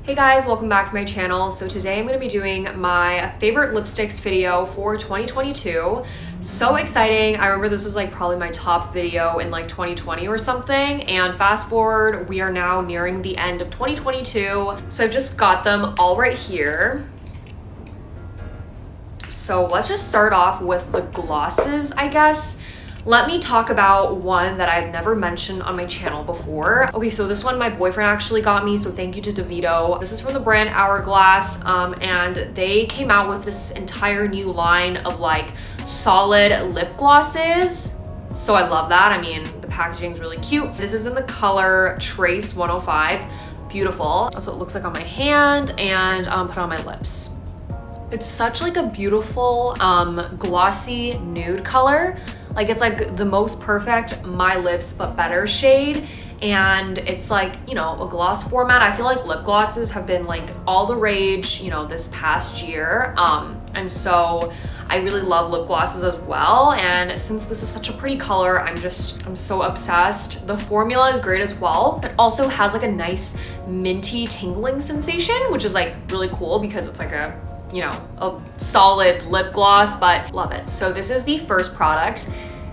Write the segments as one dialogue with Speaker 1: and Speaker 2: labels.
Speaker 1: Hey guys, welcome back to my channel. So today I'm going to be doing my favorite lipsticks video for 2022. So exciting. I remember this was like probably my top video in like 2020 or something, and fast forward, we are now nearing the end of 2022. So I've just got them all right here. So let's just start off with the glosses, I guess. Let me talk about one that I've never mentioned on my channel before. Okay, so this one my boyfriend actually got me, so thank you to DeVito. This is from the brand Hourglass, and they came out with this entire new line of like solid lip glosses. So I love that. I mean, the packaging is really cute. This is in the color Trace 105. Beautiful. That's what it looks like on my hand and put on my lips. It's such like a beautiful glossy nude color. Like it's like the most perfect My Lips But Better shade, and it's like, you know, a gloss format. I feel like lip glosses have been like all the rage, you know, this past year, and so I really love lip glosses as well. And since this is such a pretty color, I'm so obsessed. The formula is great as well. It also has like a nice minty tingling sensation, which is like really cool because it's like a, you know, a solid lip gloss, but love it. So this is the first product,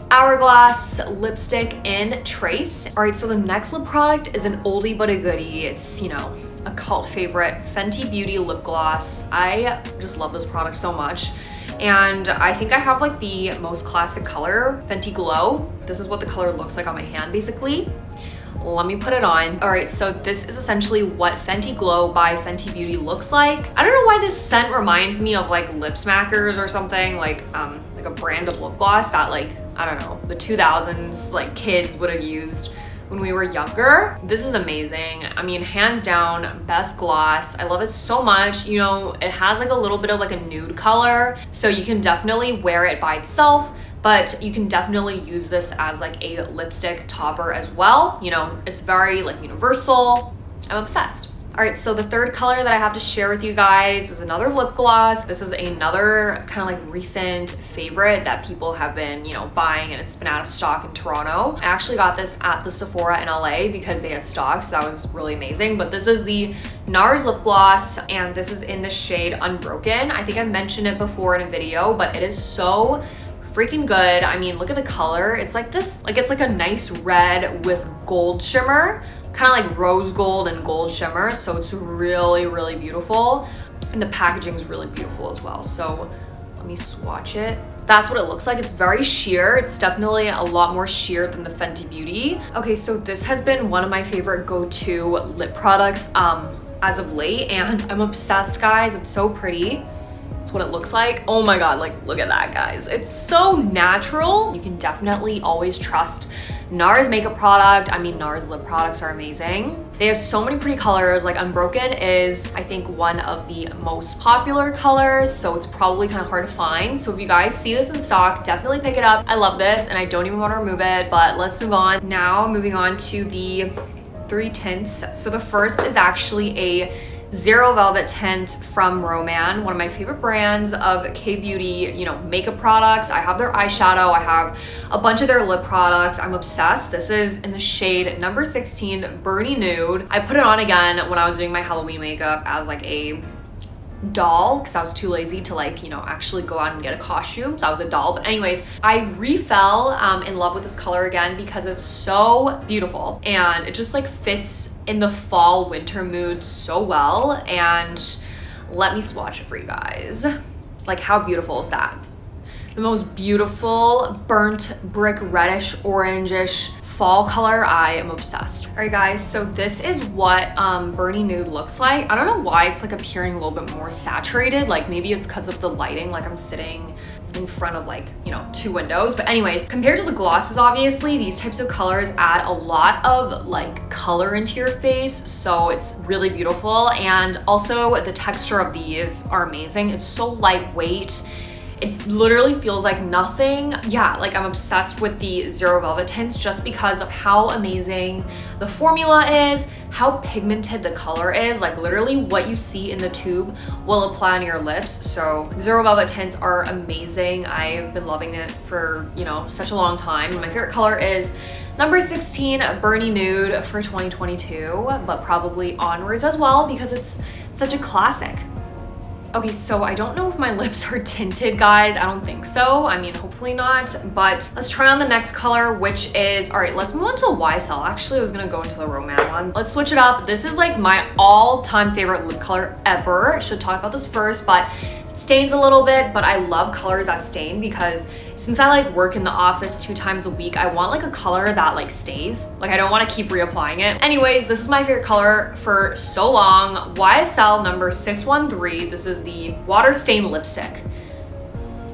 Speaker 1: Hourglass lipstick in Trace. All right, so the next lip product is an oldie but a goodie. It's, you know, a cult favorite, Fenty Beauty lip gloss. I just love this product so much. And I think I have like the most classic color, Fenty Glow. This is what the color looks like on my hand, basically. Let me put it on. All right, so this is essentially what Fenty Glow by Fenty Beauty looks like. I don't know why this scent reminds me of like Lip Smackers or something, like a brand of lip gloss that, like, I don't know, the 2000s like kids would have used when we were younger. This is amazing. I mean, hands down, best gloss. I love it so much. You know, it has like a little bit of like a nude color, so you can definitely wear it by itself, but you can definitely use this as like a lipstick topper as well. You know, it's very like universal. I'm obsessed. All right, so the third color that I have to share with you guys is another lip gloss. This is another kind of like recent favorite that people have been, you know, buying, and it's been out of stock in Toronto. I actually got this at the Sephora in LA because they had stock, so that was really amazing. But this is the NARS lip gloss, and this is in the shade Unbroken. I think I mentioned it before in a video, but it is so freaking good. I mean, look at the color. It's like this, like it's like a nice red with gold shimmer, kind of like rose gold and gold shimmer. So it's really, really beautiful. And the packaging is really beautiful as well. So let me swatch it. That's what it looks like. It's very sheer. It's definitely a lot more sheer than the Fenty Beauty. Okay, so this has been one of my favorite go-to lip products as of late, and I'm obsessed, guys. It's so pretty. That's what it looks like. Oh my god, like look at that, guys. It's so natural. You can definitely always trust NARS makeup product. I mean, NARS lip products are amazing. They have so many pretty colors. Like Unbroken is, I think, one of the most popular colors, so it's probably kind of hard to find. So if you guys see this in stock, definitely pick it up. I love this, and I don't even want to remove it, but let's move on. Now, moving on to the 3 tints. So the first is actually a Zero Velvet tint from Roman, one of my favorite brands of K-beauty, you know, makeup products. I have their eyeshadow, I have a bunch of their lip products. I'm obsessed. This is in the shade number 16, Burny Nude. I put it on again when I was doing my Halloween makeup as like a doll, because I was too lazy to like, you know, actually go out and get a costume, so I was a doll. But anyways, I refell in love with this color again because it's so beautiful, and it just like fits in the fall winter mood so well. And let me swatch it for you guys. Like, how beautiful is that? The most beautiful burnt brick reddish orangish fall color. I am obsessed. All right, guys, so this is what Burny Nude looks like. I don't know why it's like appearing a little bit more saturated. Like maybe it's because of the lighting, like I'm sitting in front of like, you know, 2 windows. But anyways, compared to the glosses, obviously these types of colors add a lot of like color into your face, so it's really beautiful. And also the texture of these are amazing. It's so lightweight. It literally feels like nothing. Yeah, like I'm obsessed with the Zero Velvet tints just because of how amazing the formula is, how pigmented the color is. Like literally what you see in the tube will apply on your lips. So Zero Velvet tints are amazing. I've been loving it for, you know, such a long time. My favorite color is Number 16, Burnie Nude for 2022, but probably onwards as well because it's such a classic. Okay, so I don't know if my lips are tinted, guys. I don't think so. I mean, hopefully not, but let's try on the next color, which is, all right, let's move on to the YSL. Actually, I was gonna go into the Romance one. Let's switch it up. This is like my all-time favorite lip color ever. I should talk about this first, but it stains a little bit, but I love colors that stain because since I like work in the office 2 times a week, I want like a color that like stays. Like I don't want to keep reapplying it. Anyways, this is my favorite color for so long. YSL number 613. This is the water stain lipstick.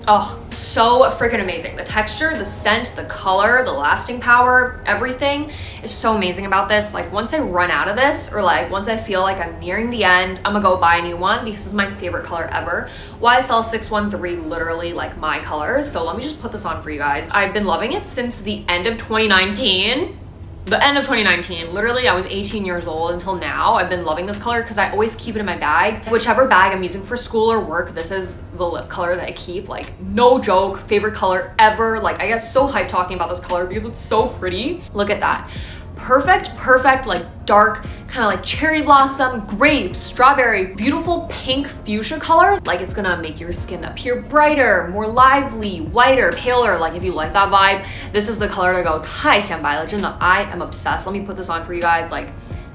Speaker 1: Oh, so freaking amazing. The texture, the scent, the color, the lasting power, everything is so amazing about this. Like once I run out of this, or like once I feel like I'm nearing the end, I'm gonna go buy a new one because this is my favorite color ever. YSL 613, literally like my colors. So let me just put this on for you guys. I've been loving it since the end of 2019. The end of 2019, literally I was 18 years old until now. I've been loving this color because I always keep it in my bag. Whichever bag I'm using for school or work, this is the lip color that I keep. Like no joke, favorite color ever. Like I get so hyped talking about this color because it's so pretty. Look at that. Perfect, like dark, kind of like cherry blossom, grapes, strawberry, beautiful pink fuchsia color. Like it's gonna make your skin appear brighter, more lively, whiter, paler. Like if you like that vibe, this is the color to go. 太显白了，真的, I am obsessed. Let me put this on for you guys. Like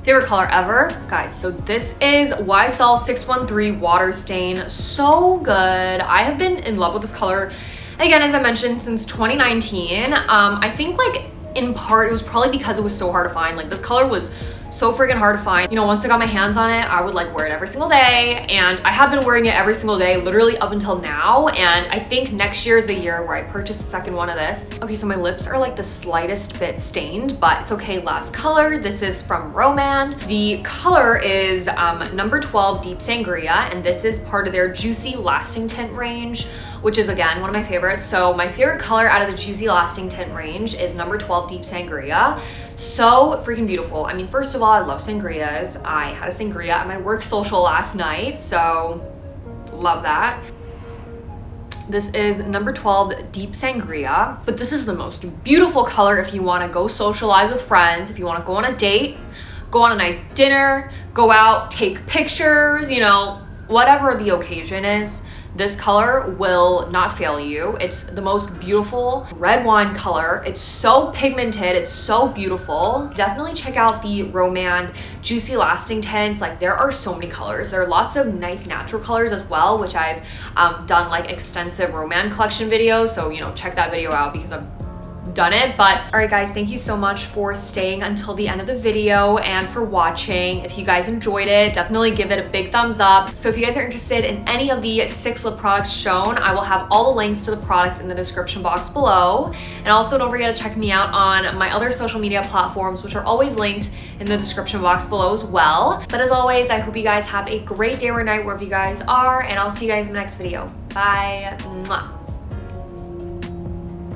Speaker 1: favorite color ever. Guys, so this is YSL 613 Water Stain. So good. I have been in love with this color, again, as I mentioned, since 2019. I think like in part, it was probably because it was so hard to find. Like this color was so freaking hard to find. You know, once I got my hands on it, I would like wear it every single day. And I have been wearing it every single day, literally up until now. And I think next year is the year where I purchase the second one of this. Okay, so my lips are like the slightest bit stained, but it's okay. Last color, this is from Romance. The color is number 12 Deep Sangria. And this is part of their Juicy Lasting Tint range, which is again, one of my favorites. So my favorite color out of the Juicy Lasting Tint range is number 12 Deep Sangria. So freaking beautiful. I mean, first of all, I love sangrias. I had a sangria at my work social last night, so love that. This is number 12 Deep Sangria, but this is the most beautiful color if you want to go socialize with friends, if you want to go on a date, go on a nice dinner, go out, take pictures, you know, whatever the occasion is. This color will not fail you. It's the most beautiful red wine color. It's so pigmented, it's so beautiful. Definitely check out the Romance Juicy Lasting Tints. Like there are so many colors. There are lots of nice natural colors as well, which I've done like extensive Romance collection videos. So, you know, check that video out because I've done it. But all right guys, thank you so much for staying until the end of the video and for watching. If you guys enjoyed it, definitely give it a big thumbs up. So if you guys are interested in any of the 6 lip products shown, I will have all the links to the products in the description box below. And also don't forget to check me out on my other social media platforms, which are always linked in the description box below as well. But as always, I hope you guys have a great day or night wherever you guys are, and I'll see you guys in the next video. Bye. Mwah.